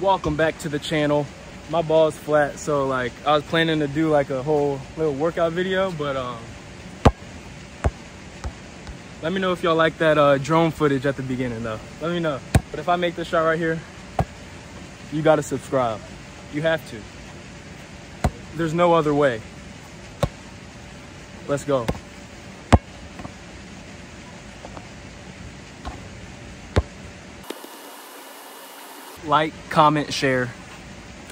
Welcome back to the channel. My ball's flat, so like I was planning to do like a whole little workout video, but let me know if y'all like that drone footage at the beginning though. Let me know. But if I make this shot right here, you gotta subscribe. You have to. There's no other way. Let's go. Like, comment, share.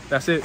That's it.